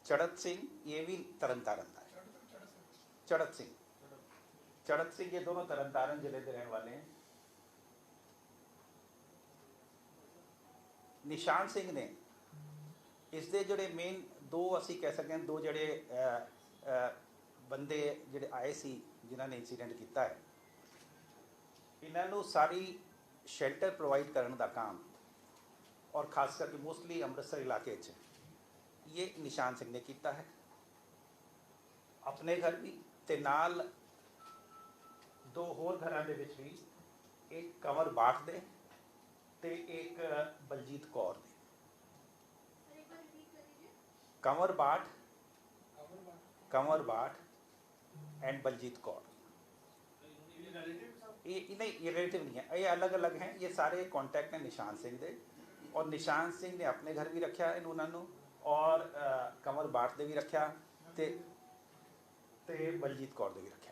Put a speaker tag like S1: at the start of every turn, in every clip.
S1: चढ़त सिंह ये भी तरन तारण का है। चढ़त सिंह ये दोनों तरन तारण जिले के रहने वाले हैं। निशान सिंह ने इसके जोड़े मेन दो असी कह सकते हैं, दो जोड़े बंदे जोड़े आए सी जिन्होंने इंसीडेंट किया है, इन्हों सारी शेल्टर प्रोवाइड करने का काम और खास करके मोस्टली अमृतसर इलाके ये निशान सिंह ने किया है। अपने घर भी ते नाल दो होर घरों के भी, एक कंवर बाठ दे ते एक बलजीत कौर दे। कंवर बाठ एंड बलजीत कौर, ये नहीं, ये रिलेटिव नहीं है, ये अलग अलग हैं। ये सारे कॉन्टैक्ट हैं निशान सिंह दे, और निशान सिंह ने अपने घर भी रखा इन्होंने, और कंवर बाठ दे भी रखा ते बलजीत कौर दे भी रखा।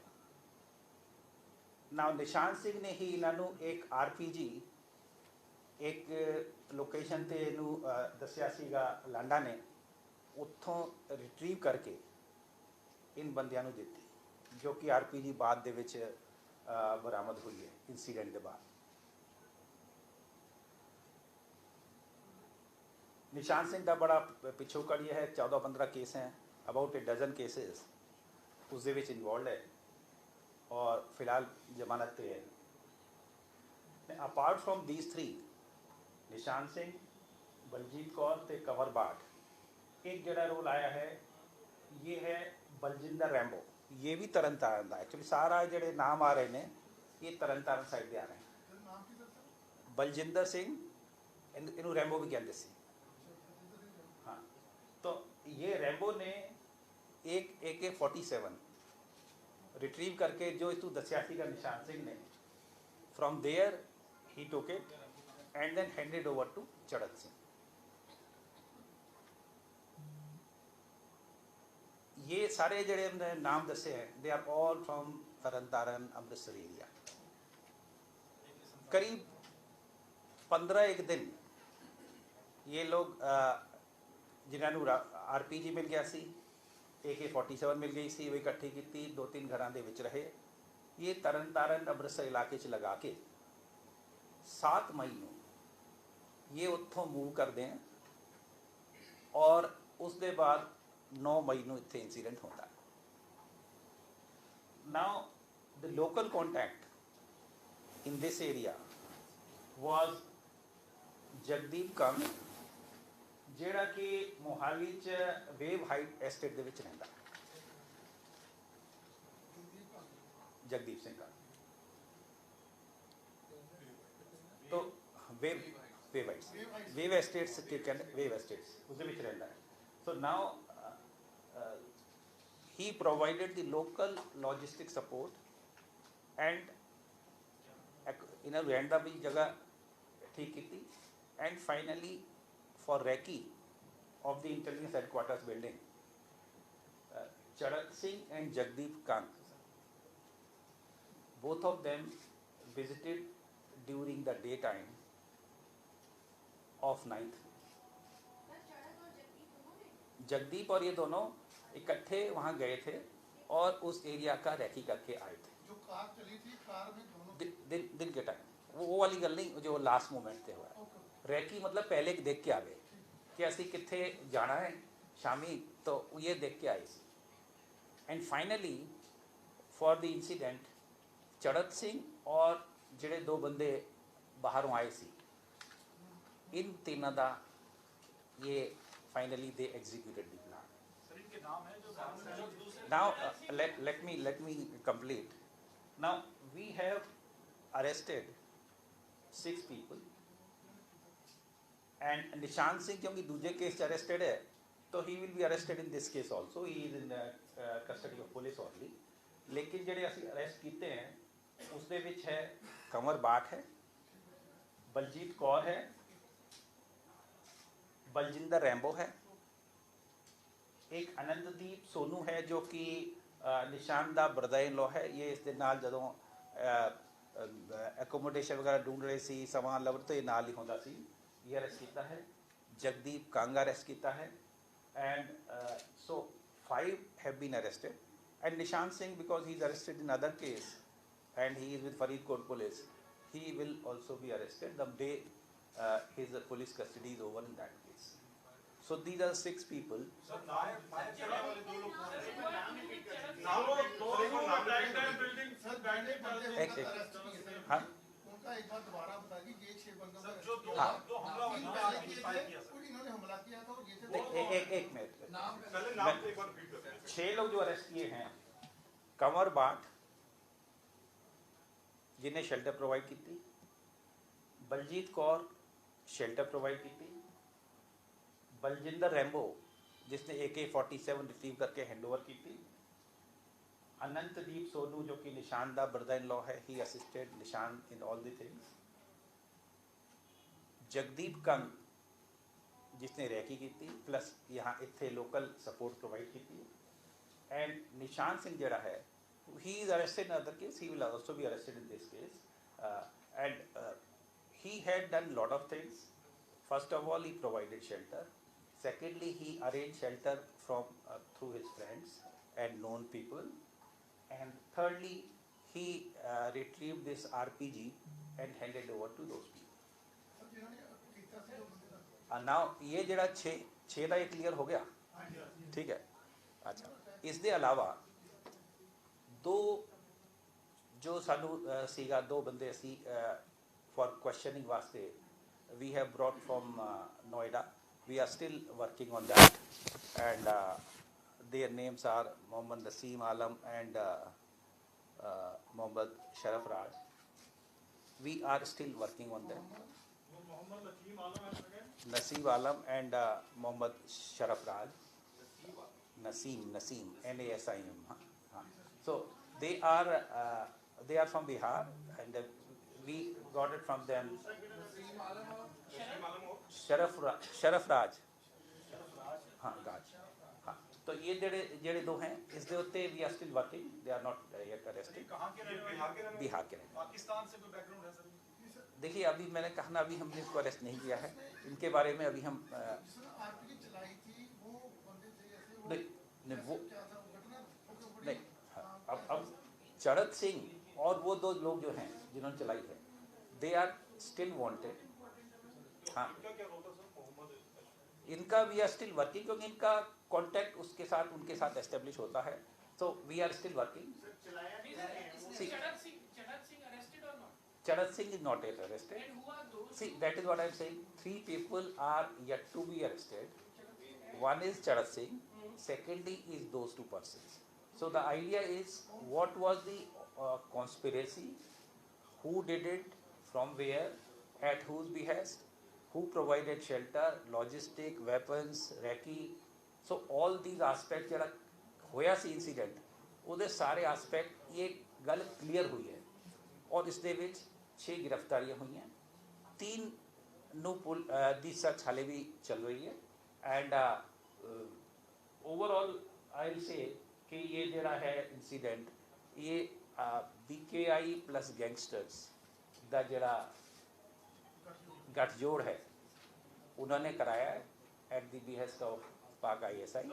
S1: ना निशान सिंह ने ही इन्हों एक RPG एक लोकेशन ते इनू दसिया सीगा लांडा ने, उत्थों रिट्रीव करके इन बंदियां नू दित्ती, जो कि RPG बाद दे विच बरामद हुई है इंसीडेंट के बाद। निशान सिंह का बड़ा पिछोकड़ ये है, 14-15 केस हैं, अबाउट ए डजन केसेस उस दे विच इन्वॉल्व है, और फिलहाल जमानत पे है। अपार्ट फ्रॉम दीज 3, निशान सिंह, बलजीत कौर ते कंवर बाठ, एक जड़ा रोल आया है ये है बलजिंदर रैंबो। ये भी तरन तारण का, एक्चुअली सारा जड़े नाम आ रहे हैं ये तरन तारण साइड आ रहे हैं। बलजिंदर सिंह, इनू रैंबो भी कहते सी। हाँ, तो ये रैंबो ने एक AK-47 रिट्रीव करके, जो इस दसिया का निशान सिंह ने, from there he took it and then handed over to Charhat Singh. ये सारे जड़े नाम दसे हैं, they are all from Taran Taran Amritsar area. करीब 15 दिन ये लोग जिन्होंने RPG मिल गया सी, AK-47 मिल गई सी, वो इकट्ठी की 2-3 घरों के रहे। ये तरन तारण अमृतसर इलाके च लगा के 7 मई को ये उत्थों मूव करते हैं, और उसके बाद 9 मई को इत्थे इंसीडेंट होता है। Now the local contact in this area was Jagdeep Kang, जिहड़ा कि मोहाली च वेव हाइट एस्टेट दे विच रहिंदा। जगदीप सिंह कंग तो वेव एस्टेट्स के कहते, वेव एस्टेट्स उसदे विच रहिंदा है। So now he provided the local logistic support and इन्होंने रहने का भी जगह ठीक की, and finally for recce of the intelligence headquarters building, Charat Singh and Jagdeep Kang, both of them visited during the daytime of 9th। Jagdeep और ये दोनों इकट्ठे वहाँ गए थे और उस एरिया का रैकी करके आए थे। जो कार चली थी, कार में दोनों दिन के टाइम, वो वाली गल नहीं जो लास्ट मोमेंट पे हुआ। रैकी मतलब पहले देख के आ गए कि असी कित्थे जाना है शामी, तो ये देख के आए। And finally for the incident चढ़त सिंह और जिहड़े 2 बंदे बाहरों आए सी, इन तीनों का ये finally they executed the plan. Sir, इनके नाम है जो now let me complete. Now we have arrested 6 people and Nishan Singh क्योंकि दूसरे केस arrested है, तो he will be arrested in this case also. He is in custody of police only. लेकिन जिहड़े असी अरेस्ट किए हैं उसदे विच है कंवर बाठ है, बलजीत कौर है, बलजिंदर रैंबो है, एक आनंददीप सोनू है जो कि निशान का ब्रदर इन लॉ है। ये इस दे नाल जदों एकोमोडेशन वगैरह ढूंढ रहे सी, समान लभ तो ये नाल ही होंदा सी। ये अरेस्ट किया है। जगदीप कंग अरेस्ट किया है and 5 have been arrested, and Nishant Singh, because he is arrested in other case and he is with Faridkot police, he will also be arrested the day his police custody is over in that case. So these are 6 people. हाँ
S2: उनका एक बार दोबारा बता दी ये 6 बंदों का
S1: हाँ
S2: इन्होंने हमला किया था और ये
S1: एक मिनट 6 लोग जो अरेस्ट किए हैं, कंवर बाट जिन्हें शेल्टर प्रोवाइड की थी, बलजीत कौर शेल्टर प्रोवाइड की थी, बलजिंदर रैम्बो जिसने AK-47 रिसीव करके हैंडओवर की थी, अनंतदीप सोनू जो कि निशान दा ब्रदर इन लॉ है, ही असिस्टेड निशान in all the things, Jagdeep Kang जिसने रैकी की थी प्लस यहाँ इतने लोकल सपोर्ट प्रोवाइड की थी, एंड निशान सिंह जरा है he is arrested in another case, he will also be arrested in this case, and he had done lot of things. First of all, he provided shelter. Secondly, he arranged shelter from through his friends and known people, and thirdly, he retrieved this RPG and handed over to those people. Now ये जरा 6 ਦਾ ਇਹ clear हो गया, ठीक है। अच्छा, इसके अलावा 2 जो सानू सीगा 2 बंदे असी फॉर क्वेश्चनिंग वास्ते we have brought from Noida. We are still working on that, and their names are Mohammad Naseem Alam and Mohammad Sharaf Raj. We are still working on them. Naseem Alam and Mohammad Sharaf Raj. Naseem Nasim. So they are from Bihar, and we got it from them. Sharaf Raj. हाँ राज, हाँ तो ये जेड़े 2 हैं इसके उत्ते we are still working, they are not yet arrested. Bihar के पाकिस्तान से कोई बैकग्राउंड है सर? देखिए अभी मैंने कहा ना, अभी हमने इसको अरेस्ट नहीं किया है, इनके बारे में अभी हम नहीं अब चढ़त सिंह और वो 2 लोग जो हैं जिन्होंने चलाई है, दे आर स्टिल वांटेड। हाँ इनका वी आर स्टिल वर्किंग, क्योंकि इनका कांटेक्ट उसके साथ उनके साथ एस्टेब्लिश होता है, so we are still working. Charat Singh is not yet arrested.
S3: And who are those?
S1: See, that is what I am saying. 3 people are yet to be arrested. One is Charat Singh, secondly is those 2 persons. So the idea is, what was the conspiracy, who did it, from where, at whose behest, who provided shelter, logistic, weapons, recce. So all these aspects जरा होया सी incident, ਉਹਦੇ ਸਾਰੇ aspect ये गल clear हुई है, और इसਦੇ ਵਿੱਚ 6 गिरफ्तारियां हुई हैं, 3 ਨੂੰ ਦੀ सर्च हाले भी चल रही है, and overall I will say कि ये जरा है इंसीडेंट, ये BKI प्लस गैंगस्टर्स का जरा गठजोड़ है, उन्होंने कराया है एट द बिहेस्ट ऑफ पाक ISI.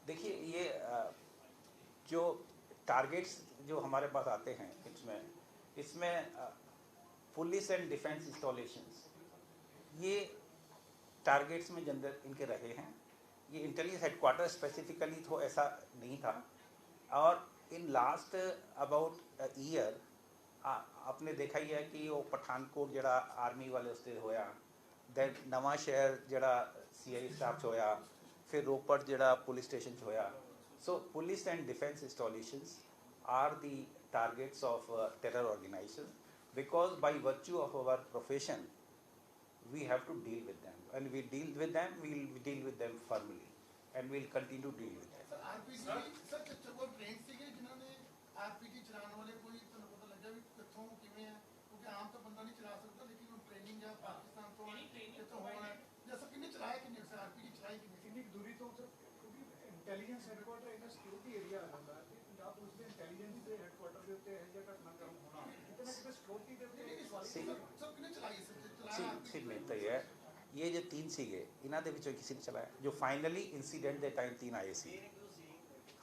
S1: देखिए ये जो टारगेट्स जो हमारे पास आते हैं इसमें पुलिस एंड डिफेंस इंस्टॉलेशंस, ये टारगेट्स में जनरल इनके रहे हैं। ये इंटेलिजेंस हेडक्वार्टर स्पेसिफिकली तो ऐसा नहीं था, और इन लास्ट अबाउट ईयर आपने देखा ही है कि वो पठानकोट जड़ा आर्मी वाले उससे होया, दैन नवा शहर जड़ा CI स्टाफ होया, फिर रोपड़ जड़ा पुलिस स्टेशन होया। So police and defence installations are the targets of terror organisation, because by virtue of our profession we have to deal with them, and we deal with them, we will deal with them firmly, and we will continue to deal with them.
S2: Sir, RPG sir कोई train से के जिन्होंने RPG चलाने वाले कोई तो पता लगा भी किथों किवें है, क्योंकि आम तो बंदा नहीं चला सकता, लेकिन वो ट्रेनिंग या पाकिस्तान तो किथों होना है, जैसा किन्ने चलाया किन्ने से RPG चलाई किन्ने दूरी तो सर, क्योंकि intelligence headquarter in security area आ जाता है, ਸਰ ਕਿਹਨੇ ਚਲਾਈ ਸਰ
S1: ਸੀ ਮੇਨ ਤਾਂ ਇਹ ਹੈ ਇਹ ਜੋ 3 ਸੀਗੇ ਇਹਨਾਂ ਦੇ ਵਿੱਚੋਂ ਕਿਸੇ ਨੇ ਚਲਾਇਆ ਜੋ ਫਾਈਨਲੀ ਇੰਸੀਡੈਂਟ ਦੇ ਟਾਈਮ 3 ਆਏ ਸੀ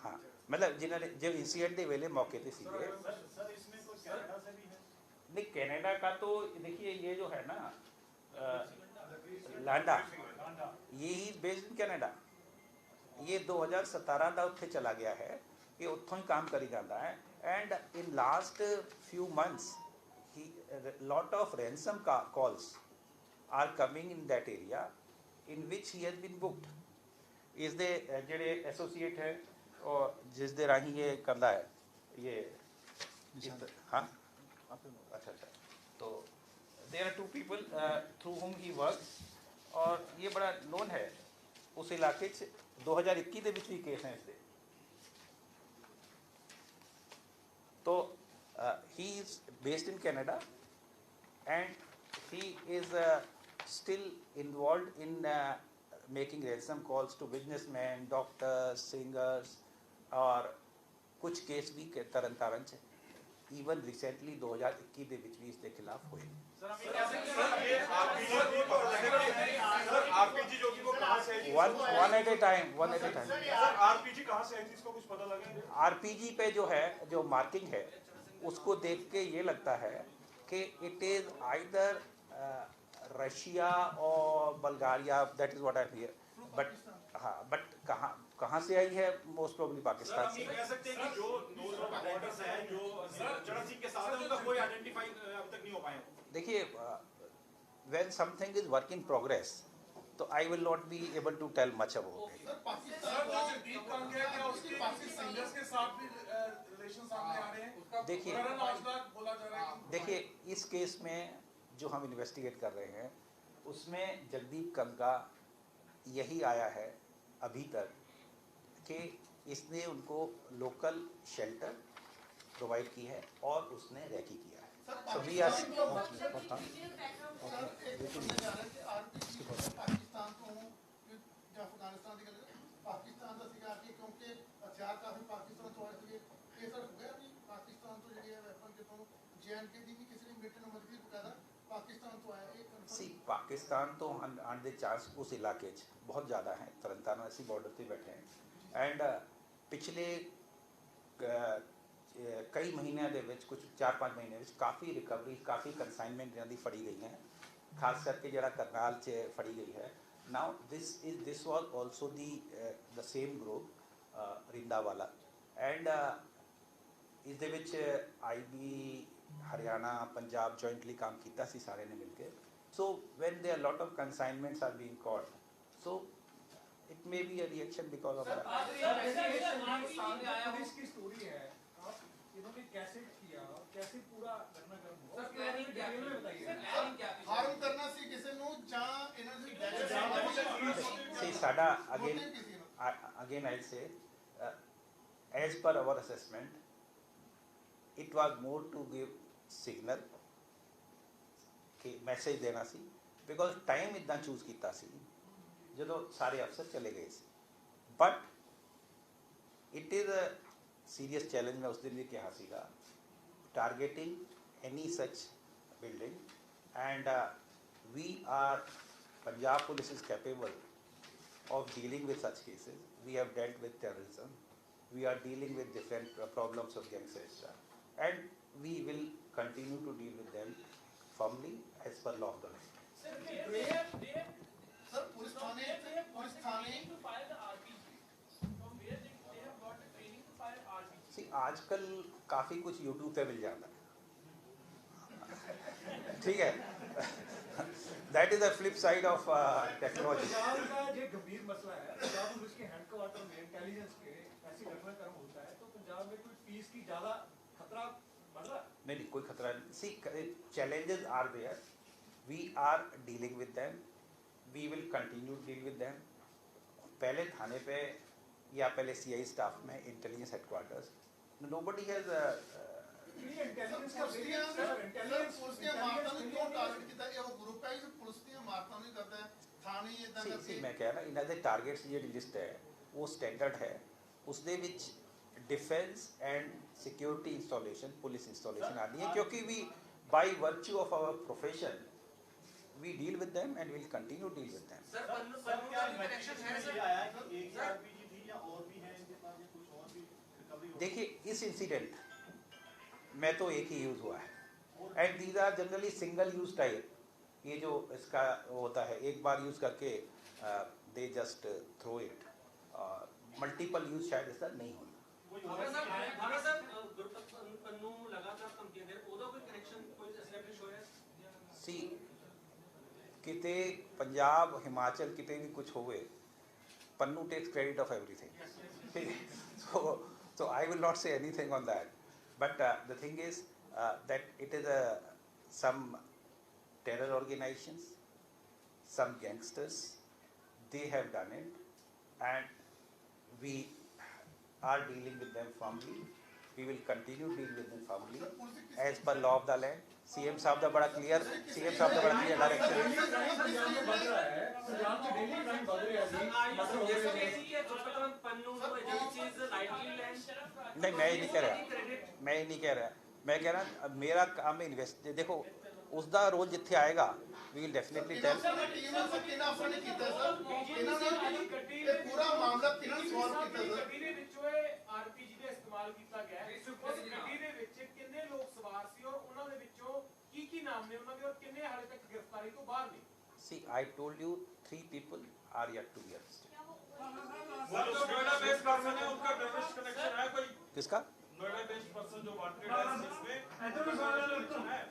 S1: हाँ मतलब जिन्होंने जो इंसिडेंट के वेले मौके पे सीगे नहीं कनाडा का तो देखिए ये जो है ना लांडा ये ही बेस्ड इन कनाडा ये 2017 का उत्थे चला गया है कि उत्थों ही काम करी जाता है and in last few months he lot of ransom calls are coming in that area in which he has been booked इस दे जेडे एसोसीएट है और जिस दे राही ये करता है ये हाँ अच्छा अच्छा तो देयर आर 2 पीपल थ्रू हुम ही वर्क्स और ये बड़ा नोन है उस इलाके 2021 ਦੇ ਵਿੱਚ ਵੀ ਕੇਸ ਹੈ ਇਸ ਦੇ तो he is based in Canada and he is still involved in making ransom calls to businessmen, doctors, singers और कुछ केस भी तरन तारण च ਈਵਨ ਰੀਸੈਂਟਲੀ 2021 ਦੇ ਵਿੱਚ ਵੀ ਇਸ ਦੇ ਖਿਲਾਫ ਹੋਏ
S3: आरपीजी जो कि वो कहां से है
S1: one at a time
S3: sir RPG कहां से है इसको कुछ पता लगा
S1: आरपीजी पे जो है जो मार्किंग है उसको देख के ये लगता है कि इट इज आइदर रशिया और Bulgaria that is what I hear but हाँ बट कहाँ से आई है मोस्ट प्रोबेबली पाकिस्तान से
S3: कह सकते हैं कि जो बॉर्डर्स हैं जो चरण सिंह के साथ है उनका कोई आइडेंटिफाई अब तक नहीं हो पाया
S1: देखिए when something is work in progress तो I will not be able to tell much about it
S2: sir Pakistan का जगदीप कांगे क्या उसके पाकिस्तान के साथ भी रिलेशन सामने आ रहे हैं
S1: देखिए
S2: बोला जा रहा है
S1: देखिए इस केस में जो हम इन्वेस्टिगेट कर रहे हैं उसमें जगदीप कंगा यही आया है अभी तक कि इसने उनको लोकल शेल्टर प्रोवाइड की है और उसने रैकी किया है
S2: पाकिस्तान ਤੋਂ ਜਾਂ ਅਫਗਾਨਿਸਤਾਨ ਦੀ ਗੱਲ ਪਾਕਿਸਤਾਨ ਦਾ ਸੀਗਾ ਕਿ ਕਿਉਂਕਿ ਹਥਿਆਰ ਕਾਫੀ ਪਾਕਿਸਤਾਨ ਤੋਂ ਆਏ ਸੀਗੇ ਇਹ ਸਰ ਹੋ ਗਿਆ ਵੀ ਪਾਕਿਸਤਾਨ ਤੋਂ ਜਿਹੜੀ ਹੈ ਵੈਪਨ ਕਿਤੋਂ ਜੇਐਨਕੇ ਦੀ ਵੀ ਕਿਸੇ ਨੇ ਮਿਲਟਨ ਨੰਬਰ ਦੀ ਬਕਾਇਦਾ ਪਾਕਿਸਤਾਨ ਤੋਂ ਆਇਆ ਇਹ
S1: सी पाकिस्तान तो आने के चांस उस इलाके बहुत ज़्यादा हैं तरनतारन ऐसी बॉर्डर पे बैठे हैं एंड पिछले कई महीनों के विच कुछ 4-5 महीने विच काफ़ी रिकवरी काफ़ी कंसाइनमेंट इन्हां दी फड़ी गई हैं खास करके जिहड़ा करनाल च फड़ी गई है now this was also the same group Rindawala and इस दे विच IB हरियाणा पंजाब जॉइंटली काम किया सी सारे ने मिलकर so when there lot of consignments are being caught so it may be a reaction because of that
S4: police की स्टोरी है आप इन्होंने कैसे किया कैसे पूरा घटनाक्रम हुआ प्लानिंग क्या है बताइए
S2: ਹਾਰਮ ਕਰਨਾ ਸੀ ਕਿਸੇ ਨੂੰ ਜਾਂ ਇਹਨਾਂ ਦੀ
S1: see sada again I'll say as per our assessment it was more to give signal कि मैसेज देना सी बिकॉज टाइम इदा चूज किया सी जो सारे अफसर चले गए सी but it is a serious challenge मैं उस दिन भी कहा सीगा targeting any such building and we are Punjab police is capable of dealing with such cases. We have dealt with terrorism. We are dealing with different problems of gangster, and we will continue to deal with them firmly as per law of the land.
S2: Sir police ਥਾਣੇ
S1: See, आजकल काफ़ी कुछ YouTube पे मिल जाता है ठीक है that is the flip side of technology
S4: Punjab का जो गंभीर मसला है पंजाब पुलिस के हेडक्वार्टर में इंटेलिजेंस के ऐसी घटनाक्रम होता है तो पंजाब में कोई पीस की ज़्यादा खतरा बढ़ रहा है
S1: नहीं कोई खतरा नहीं सी challenges are there we are dealing with them we will continue deal with them पहले थाने पे या पहले CI स्टाफ में intelligence headquarters nobody has
S4: intelligence का
S2: ਪੁਲਿਸ ਦੀਆਂ ਇਮਾਰਤਾਂ ਨੂੰ ਕਿਉਂ ਟਾਰਗੇਟ ਕੀਤਾ ਇਹ ਉਹ ਗਰੁੱਪ ਹੈ ਜੋ ਪੁਲਿਸ ਦੀਆਂ ਇਮਾਰਤਾਂ ਨੂੰ ਕਰਦਾ ਹੈ ਥਾਣੇ ਇਦਾਂ
S1: ਸੀ ਮੈਂ ਕਹਿ ਰਿਹਾ ਇਹਨਾਂ ਦੇ ਟਾਰਗੇਟਸ ਜਿਹੜੀ ਲਿਸਟ ਹੈ ਉਹ ਸਟੈਂਡਰਡ ਹੈ ਉਸ ਦੇ ਵਿੱਚ defence and security installation police installation आनी है क्योंकि we by virtue of our profession, we deal with them and we'll continue to deal with them.
S5: Sir Pannu
S3: sir
S5: Pannu
S3: क्या
S5: का भी कनेक्शन है
S3: मैट्रिक्स
S5: सर
S3: ये आया कि एक ही आरपीजी थी या और भी है इनके पास या कुछ और भी रिकवरी हो?
S1: देखिए इस इंसिडेंट में तो एक ही यूज़ हुआ है and these are generally single use type. ये जो इसका होता है एक बार यूज़ करके they just throw it. Multiple use शायद इसका नहीं होना.
S5: भागा सर गुरपत पन्नू लगातार कंपनी दे ਉਹਦਾ ਕੋਈ ਕਨੈਕਸ਼ਨ ਕੋਈ ਐਸਟੈਬਲਿਸ਼ ਹੋਇਆ
S1: ਸੀ ਕਿਤੇ ਪੰਜਾਬ ਹਿਮਾਚਲ ਕਿਤੇ ਵੀ ਕੁਝ ਹੋਵੇ Pannu takes credit of everything. so I will not say anything on that, but the thing is that it is some terror organizations, some gangsters, they have done it and we are dealing with them firmly. We will continue to deal with them firmly as per law of the land. CM साहब का बड़ा clear direction.
S4: Punjab में बढ़ रहा है, पंजाब में daily crime बढ़ रहा है जी.
S5: गुरपत पन्नू को एजेंसीज लाइटली लैंड
S1: नहीं मैं ये नहीं कह रहा, मैं ये नहीं कह रहा. मैं कह रहा मेरा काम है इन्वेस्ट. देखो उसका रोल जिथे आएगा we will definitely tell.
S2: Team ਅਫਸਰ ਕਿਹਨਾਂ ਅਫਸਰ ਨੇ ਕੀਤਾ ਸਰ? ਇਹਨਾਂ ਨੇ ਇਹ ਪੂਰਾ ਮਾਮਲਾ ਕਿਹਨਾਂ ਨੇ ਸੋਲਵ ਕੀਤਾ ਸਰ?
S6: ਗੱਡੀ ਦੇ ਵਿੱਚੋਂ ਇਹ ਆਰਪੀਜੀ ਦਾ ਇਸਤੇਮਾਲ ਕੀਤਾ ਗਿਆ ਹੈ। ਉਸ ਗੱਡੀ ਦੇ ਵਿੱਚ ਕਿੰਨੇ ਲੋਕ ਸਵਾਰ ਸੀ ਔਰ ਉਹਨਾਂ ਦੇ ਵਿੱਚੋਂ ਕੀ ਨਾਮ ਨੇ ਉਹਨਾਂ ਦੇ ਔਰ ਕਿੰਨੇ ਹਾਲੇ ਤੱਕ ਗ੍ਰਿਫਤਾਰੀ ਤੋਂ ਬਾਹਰ ਨੇ?
S1: See, I told you 3 people are yet to be arrested.
S3: वो जो नोएडा बेस्ड पर्सन है उनका टेररिस्ट कनेक्शन है कोई?
S1: किसका?
S3: नोएडा बेस्ड पर्सन जो वांटेड है इसमें कनेक्शन है?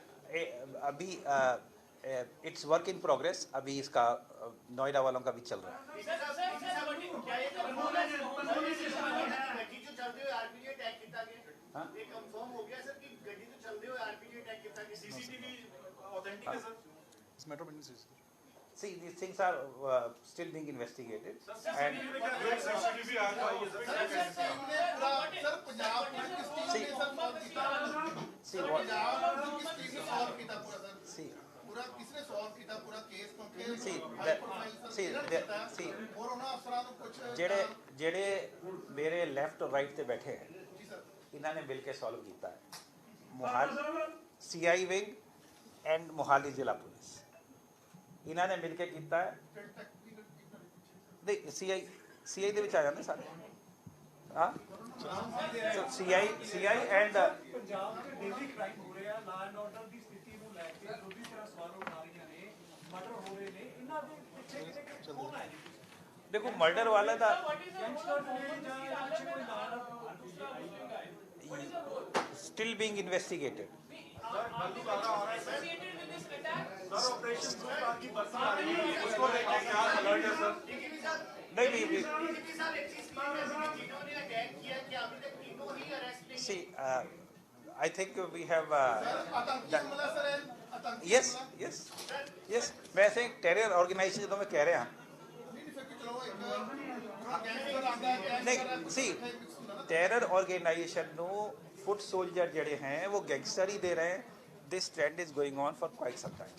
S1: अभी इट्स वर्क इन प्रोग्रेस. अभी इसका नोएडा वालों का भी चल रहा है. हाँ?
S3: सीसीटीवी ऑथेंटिक है sir?
S1: See, these things are still being investigated. And
S3: CCTV आया था ये
S2: ਸਰ ਟੀਮ ਨੇ ਪੂਰਾ ਸਰ ਪੰਜਾਬ ਪੁਲਿਸ ਕਿਸ ਟੀਮ ਨੇ ਸਰ ਸੋਲਵ ਕੀਤਾ?
S1: see what?
S2: ਪੰਜਾਬ ਪੁਲਿਸ ਕਿਸ ਟੀਮ ਨੇ ਸੋਲਵ ਕੀਤਾ ਪੂਰਾ ਸਰ?
S1: See,
S2: ਪੂਰਾ ਕਿਸਨੇ ਸੋਲਵ ਕੀਤਾ ਪੂਰਾ ਕੇਸ ਕਿਉਂਕਿ
S1: See,
S2: high
S1: that-
S2: profile sir
S1: see,
S2: ਇਹਨਾਂ ਨੇ
S1: that-
S2: ਕੀਤਾ
S1: see,
S2: ਔਰ ਉਹਨਾਂ ਅਫਸਰਾਂ ਨੂੰ ਕੁਝ
S1: ਜਿਹੜੇ ਮੇਰੇ ਲੈਫਟ ਔਰ ਰਾਈਟ ਤੇ ਬੈਠੇ हैं
S2: ਜੀ ਸਰ
S1: ਇਹਨਾਂ ਨੇ ਮਿਲ ਕੇ ਸੋਲਵ ਕੀਤਾ ਹੈ. Mohali CI wing and Mohali ਜ਼ਿਲ੍ਹਾ ਪੁਲਿਸ ਇਹਨਾਂ ਨੇ ਮਿਲ ਕੇ ਕੀਤਾ ਹੈ.
S2: ਫਿਰ ਟੈਕਨੀਕਲ ਟੀਮ ਨਾਲ
S1: ਨਹੀਂ CI ਦੇ ਵਿੱਚ ਆ ਜਾਂਦੇ ਸਾਰੇ. ਹਾਂ CI ਐਂਡ
S4: ਪੰਜਾਬ 'ਚ ਡੇਲੀ ਕ੍ਰਾਈਮ ਹੋ ਰਿਹਾ, ਲਾ ਐਂਡ ਆਰਡਰ ਦੀ ਸਥਿਤੀ ਨੂੰ ਲੈ ਕੇ ਵਿਰੋਧੀ ਤਰ੍ਹਾਂ ਸਵਾਲ ਉਠਾ ਰਹੀਆਂ ਨੇ, ਮਰਡਰ ਹੋ ਰਹੇ ਨੇ, ਇਹਨਾਂ ਦੇ ਪਿੱਛੇ ਕੌਣ ਹੈ ਜੀ?
S1: ਦੇਖੋ ਮਰਡਰ ਵਾਲਾ ਦਾ
S4: ਗੈਂਗਸਟਰ ਨੇ ਜਾਂ ਪਿੱਛੇ ਕੋਈ ਨਾਲ
S1: still being investigated.
S3: Sir operation Sultan की बस्ती आ रही है उसको लेके क्या अलर्ट है सर?
S1: नहीं see I think we have
S2: ਆਤੰਕੀ ਹਮਲਾ ਸਰ ਆਤੰਕੀ
S1: yes मैं ऐसे टेरर ऑर्गेनाइजेशन तो मैं कह रहे हैं
S2: ਨਹੀਂ ਫਿਰ ਕਿ ਚਲੋ ਇੱਕ ਗੈਂਗਸਟਰ ਆਂਦਾ ਹੈ
S1: नहीं see टेरर ऑर्गेनाइजेशन ਨੂੰ फुट सोल्जर ਜਿਹੜੇ हैं वो गैंगस्टर ही दे रहे हैं. This trend is going on for quite some time.